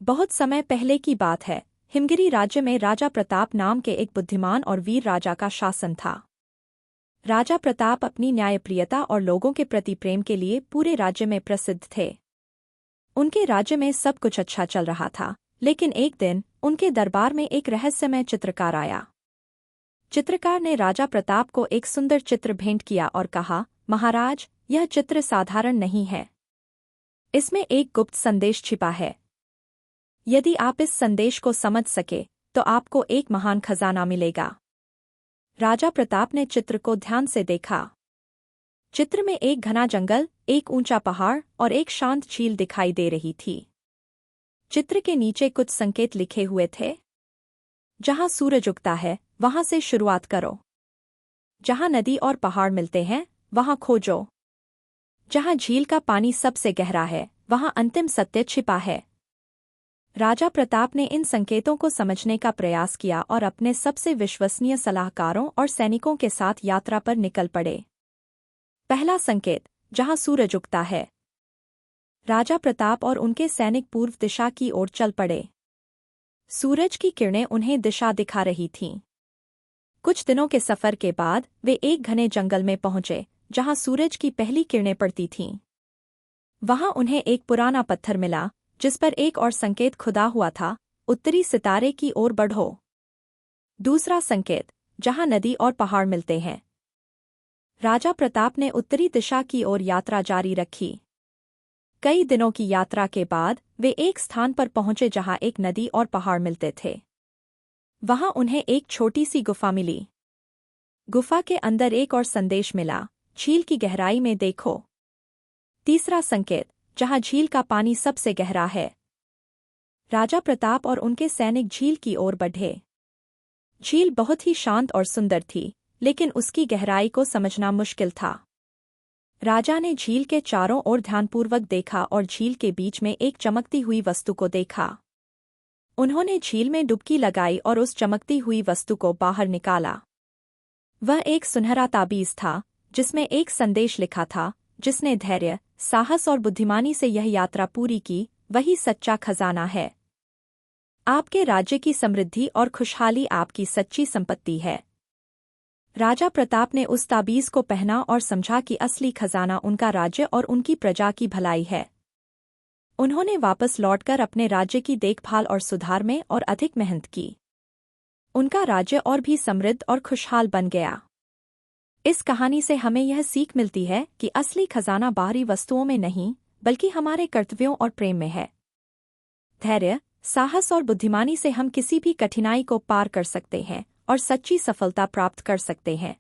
बहुत समय पहले की बात है। हिमगिरी राज्य में राजा प्रताप नाम के एक बुद्धिमान और वीर राजा का शासन था। राजा प्रताप अपनी न्यायप्रियता और लोगों के प्रति प्रेम के लिए पूरे राज्य में प्रसिद्ध थे। उनके राज्य में सब कुछ अच्छा चल रहा था, लेकिन एक दिन उनके दरबार में एक रहस्यमय चित्रकार आया। चित्रकार ने राजा प्रताप को एक सुंदर चित्र भेंट किया और कहा, महाराज, यह चित्र साधारण नहीं है। इसमें एक गुप्त संदेश छिपा है। यदि आप इस संदेश को समझ सके तो आपको एक महान खजाना मिलेगा। राजा प्रताप ने चित्र को ध्यान से देखा। चित्र में एक घना जंगल, एक ऊंचा पहाड़ और एक शांत झील दिखाई दे रही थी। चित्र के नीचे कुछ संकेत लिखे हुए थे। जहां सूरज उगता है वहां से शुरुआत करो। जहां नदी और पहाड़ मिलते हैं वहां खोजो। जहां झील का पानी सबसे गहरा है वहां अंतिम सत्य छिपा है। राजा प्रताप ने इन संकेतों को समझने का प्रयास किया और अपने सबसे विश्वसनीय सलाहकारों और सैनिकों के साथ यात्रा पर निकल पड़े। पहला संकेत, जहां सूरज उगता है। राजा प्रताप और उनके सैनिक पूर्व दिशा की ओर चल पड़े। सूरज की किरणें उन्हें दिशा दिखा रही थीं। कुछ दिनों के सफर के बाद वे एक घने जंगल में पहुंचे, जहां सूरज की पहली किरणें पड़ती थीं। वहां उन्हें एक पुराना पत्थर मिला, जिस पर एक और संकेत खुदा हुआ था, उत्तरी सितारे की ओर बढ़ो। दूसरा संकेत, जहां नदी और पहाड़ मिलते हैं। राजा प्रताप ने उत्तरी दिशा की ओर यात्रा जारी रखी। कई दिनों की यात्रा के बाद वे एक स्थान पर पहुंचे जहां एक नदी और पहाड़ मिलते थे। वहां उन्हें एक छोटी सी गुफा मिली। गुफा के अंदर एक और संदेश मिला, झील की गहराई में देखो। तीसरा संकेत, जहां झील का पानी सबसे गहरा है। राजा प्रताप और उनके सैनिक झील की ओर बढ़े। झील बहुत ही शांत और सुंदर थी, लेकिन उसकी गहराई को समझना मुश्किल था। राजा ने झील के चारों ओर ध्यानपूर्वक देखा और झील के बीच में एक चमकती हुई वस्तु को देखा। उन्होंने झील में डुबकी लगाई और उस चमकती हुई वस्तु को बाहर निकाला। वह एक सुनहरा ताबीज था, जिसमें एक संदेश लिखा था, जिसने धैर्य, साहस और बुद्धिमानी से यह यात्रा पूरी की, वही सच्चा खजाना है। आपके राज्य की समृद्धि और खुशहाली आपकी सच्ची संपत्ति है। राजा प्रताप ने उस ताबीज को पहना और समझा कि असली खजाना उनका राज्य और उनकी प्रजा की भलाई है। उन्होंने वापस लौटकर अपने राज्य की देखभाल और सुधार में और अधिक मेहनत की। उनका राज्य और भी समृद्ध और खुशहाल बन गया। इस कहानी से हमें यह सीख मिलती है कि असली खजाना बाहरी वस्तुओं में नहीं, बल्कि हमारे कर्तव्यों और प्रेम में है। धैर्य, साहस और बुद्धिमानी से हम किसी भी कठिनाई को पार कर सकते हैं और सच्ची सफलता प्राप्त कर सकते हैं।